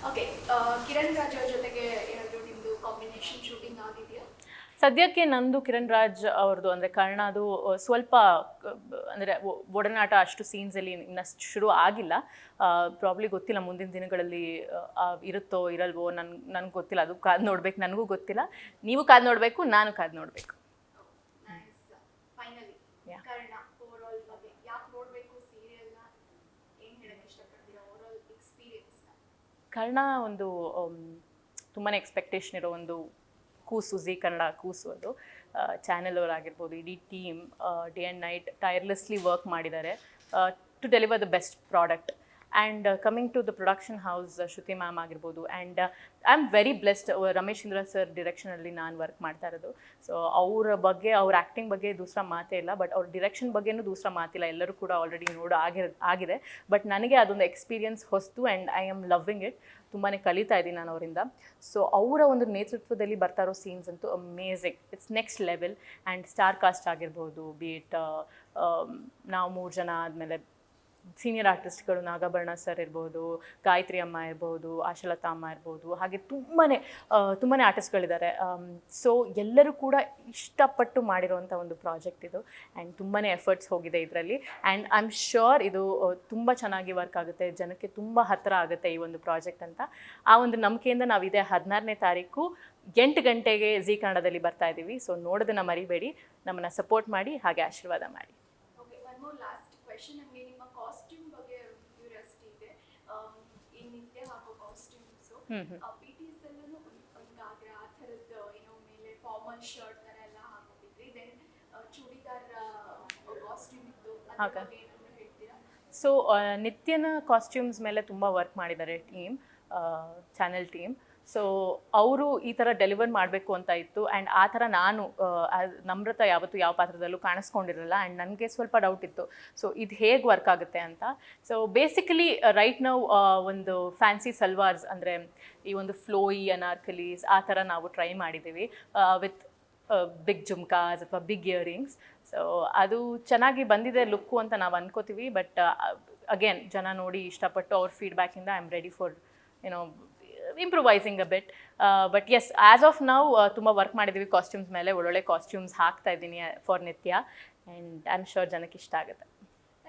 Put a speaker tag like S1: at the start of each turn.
S1: Okay, Kiran Raj ಅವ್ರ ಜೊತೆಗೆ ಏನಾದರೂ ನಿಮ್ಮದು ಕಾಂಬಿನೇಷನ್ ಶೂಟಿಂಗ್ ಆಗಿದೆಯಾ?
S2: ಸದ್ಯಕ್ಕೆ ನಂದು ಕಿರಣ್ ರಾಜ್ ಅವ್ರದ್ದು ಅಂದರೆ ಕರ್ಣದು ಸ್ವಲ್ಪ ಅಂದರೆ ಒಡನಾಟ ಅಷ್ಟು ಸೀನ್ಸಲ್ಲಿ ಇನ್ನಷ್ಟು ಶುರು ಆಗಿಲ್ಲ. ಪ್ರಾಬ್ಲಿ ಗೊತ್ತಿಲ್ಲ ಮುಂದಿನ ದಿನಗಳಲ್ಲಿ ಇರುತ್ತೋ ಇರಲ್ವೋ ನನಗೆ ಗೊತ್ತಿಲ್ಲ. ಅದು ಕಾದು ನೋಡ್ಬೇಕು, ನನಗೂ ಗೊತ್ತಿಲ್ಲ. ನೀವು ಕಾದು ನೋಡಬೇಕು, ನಾನು ಕಾದು ನೋಡಬೇಕು.
S1: ಫೈನಲಿ ಕರ್ಣ ಓವರಾಲ್ ಬಗ್ಗೆ ಯಾಕೆ ನೋಡಬೇಕು ಸೀರಿಯಲ್ನ, ಏನು ಹೇಳಕ್ಕೆ ಇಷ್ಟಪಡ್ತೀರಾ ಓವರಾಲ್ ಎಕ್ಸ್ಪೀರಿಯನ್ಸ್ನ?
S2: ಕರ್ಣ ಒಂದು ತುಂಬಾ ಎಕ್ಸ್ಪೆಕ್ಟೇಷನ್ ಇರೋ ಒಂದು ಕೂಸು, ಝೀ ಕನ್ನಡ ಕೂಸು. ಅದು ಚಾನೆಲ್ ಅವರಾಗಿರ್ಬೋದು, ಇಡೀ team day and night tirelessly work ಮಾಡಿದ್ದಾರೆ to deliver the best product. And coming to the production house, Shruti ma'am ಆಗಿರ್ಬೋದು, and I am very blessed. Ramesh Indra sir ಡಿರೆಕ್ಷನಲ್ಲಿ ನಾನು ವರ್ಕ್ ಮಾಡ್ತಾ ಇರೋದು. ಸೊ ಅವರ ಬಗ್ಗೆ, ಅವ್ರ ಆ್ಯಕ್ಟಿಂಗ್ ಬಗ್ಗೆ ದೂಸರ ಮಾತೇ ಇಲ್ಲ, ಬಟ್ ಅವ್ರ ಡಿರೆಕ್ಷನ್ ಬಗ್ಗೆನೂ ದೂಸರ ಮಾತಿಲ್ಲ. ಎಲ್ಲರೂ ಕೂಡ ಆಲ್ರೆಡಿ ಆಗಿದೆ. ಬಟ್ ನನಗೆ ಅದೊಂದು ಎಕ್ಸ್ಪೀರಿಯನ್ಸ್ ಹೊಸ್ತು, and I am loving it. ತುಂಬಾ ಕಲಿತಾ ಇದ್ದೀನಿ ನಾನು ಅವರಿಂದ. ಸೊ ಅವರ ಒಂದು ನೇತೃತ್ವದಲ್ಲಿ ಬರ್ತಾ ಇರೋ ಸೀನ್ಸ್ ಅಂತೂ amazing, it's next level. And star cast ಆಗಿರ್ಬೋದು, ಬಿ ಇಟ್ ನಾವು 3 ಜನ ಆದಮೇಲೆ ಸೀನಿಯರ್ ಆರ್ಟಿಸ್ಟ್ಗಳು, ನಾಗಾಭರಣ ಸರ್ ಇರ್ಬೋದು, ಗಾಯತ್ರಿ ಅಮ್ಮ ಇರ್ಬೋದು, ಆಶಲತಾ ಅಮ್ಮ ಇರ್ಬೋದು, ಹಾಗೆ ತುಂಬಾ ಆರ್ಟಿಸ್ಟ್ಗಳಿದ್ದಾರೆ. ಸೊ ಎಲ್ಲರೂ ಕೂಡ ಇಷ್ಟಪಟ್ಟು ಮಾಡಿರೋವಂಥ ಒಂದು ಪ್ರಾಜೆಕ್ಟ್ ಇದು. ಆ್ಯಂಡ್ ತುಂಬಾ ಎಫರ್ಟ್ಸ್ ಹೋಗಿದೆ ಇದರಲ್ಲಿ. ಆ್ಯಂಡ್ ಐ ಆಮ್ ಶ್ಯೂರ್ ಇದು ತುಂಬ ಚೆನ್ನಾಗಿ ವರ್ಕ್ ಆಗುತ್ತೆ, ಜನಕ್ಕೆ ತುಂಬ ಹತ್ತಿರ ಆಗುತ್ತೆ ಈ ಒಂದು ಪ್ರಾಜೆಕ್ಟ್ ಅಂತ. ಆ ಒಂದು ನಂಬಿಕೆಯಿಂದ ನಾವು ಇದೇ 16ನೇ ತಾರೀಕು 8 ಗಂಟೆಗೆ ಝೀ ಕನ್ನಡದಲ್ಲಿ ಬರ್ತಾ ಇದ್ದೀವಿ. ಸೊ ನೋಡೋದನ್ನು ಮರಿಬೇಡಿ, ನಮ್ಮನ್ನು ಸಪೋರ್ಟ್ ಮಾಡಿ, ಹಾಗೆ ಆಶೀರ್ವಾದ ಮಾಡಿ.
S1: Okay, one more last question. ನನಗೆ ನಿಮ್ಮ ಕಾಸ್ಟ್ಯೂಮ್ ಬಗ್ಗೆ ಕ್ಯೂರಿಯಾಸಿಟಿ ಇದೆ. ಈ ನಿತ್ಯ ಹಾಕೋ ಕಾಸ್ಟ್ಯೂಮ್ಸು ಪಿ ಟಿ ಎಸ್ ಅಲ್ಲೂ ಒಂದು ಗಾಗ್ರಾ ಆ ಥರದ್ದು ಏನೋ ಮೇಲೆ ಫಾರ್ಮಲ್ ಶರ್ಟ್ ಥರ ಎಲ್ಲ ಹಾಕೊಂಡಿದ್ರಿ. ದೆನ್ ಚೂಡಿದಾರ್ ಕಾಸ್ಟ್ಯೂಮ್ ಇತ್ತು, ಅದ್ರ ಬಗ್ಗೆ ಏನಾದರೂ ಹೇಳ್ತೀರಾ?
S2: ಸೊ ನಿತ್ಯನ ಕಾಸ್ಟ್ಯೂಮ್ಸ್ ಮೇಲೆ ತುಂಬ ವರ್ಕ್ ಮಾಡಿದ್ದಾರೆ ಟೀಮ್, ಚಾನೆಲ್ ಟೀಮ್. ಸೊ ಅವರು ಈ ಥರ ಡೆಲಿವರ್ ಮಾಡಬೇಕು ಅಂತ ಇತ್ತು. ಆ್ಯಂಡ್ ಆ ಥರ ನಾನು ನಮ್ರತ ಯಾವತ್ತೂ ಯಾವ ಪಾತ್ರದಲ್ಲೂ ಕಾಣಿಸ್ಕೊಂಡಿರಲ್ಲ. ಆ್ಯಂಡ್ ನನಗೆ ಸ್ವಲ್ಪ ಡೌಟ್ ಇತ್ತು, ಸೊ ಇದು ಹೇಗೆ ವರ್ಕ್ ಆಗುತ್ತೆ ಅಂತ. ಸೊ ಬೇಸಿಕಲಿ ರೈಟ್ ನಾವು ಒಂದು ಫ್ಯಾನ್ಸಿ ಸಲ್ವಾರ್ಸ್, ಅಂದರೆ ಈ ಒಂದು ಫ್ಲೋಯಿ ಅನಾರ್ಕಲೀಸ್ ಆ ಥರ ನಾವು ಟ್ರೈ ಮಾಡಿದ್ದೀವಿ ವಿತ್ ಬಿಗ್ ಜುಮ್ಕಾಸ್ ಅಥವಾ ಬಿಗ್ ಇಯರಿಂಗ್ಸ್. ಸೊ ಅದು ಚೆನ್ನಾಗಿ ಬಂದಿದೆ ಲುಕ್ಕು ಅಂತ ನಾವು ಅನ್ಕೋತೀವಿ. ಬಟ್ ಅಗೇನ್ ಜನ ನೋಡಿ ಇಷ್ಟಪಟ್ಟು ಅವ್ರ ಫೀಡ್ಬ್ಯಾಕಿಂದ I am ready for improvising a bit. But yes, as of ನಾವು ತುಂಬ ವರ್ಕ್ ಮಾಡಿದ್ದೀವಿ ಕಾಸ್ಟ್ಯೂಮ್ಸ್ ಮೇಲೆ. ಒಳ್ಳೊಳ್ಳೆ ಕಾಸ್ಟ್ಯೂಮ್ಸ್ ಹಾಕ್ತಾ ಇದ್ದೀನಿ ಫಾರ್ ನಿತ್ಯ. ಆ್ಯಂಡ್ ಐ ಆಮ್ ಶ್ಯೂರ್ ಜನಕ್ಕೆ ಇಷ್ಟ ಆಗುತ್ತೆ.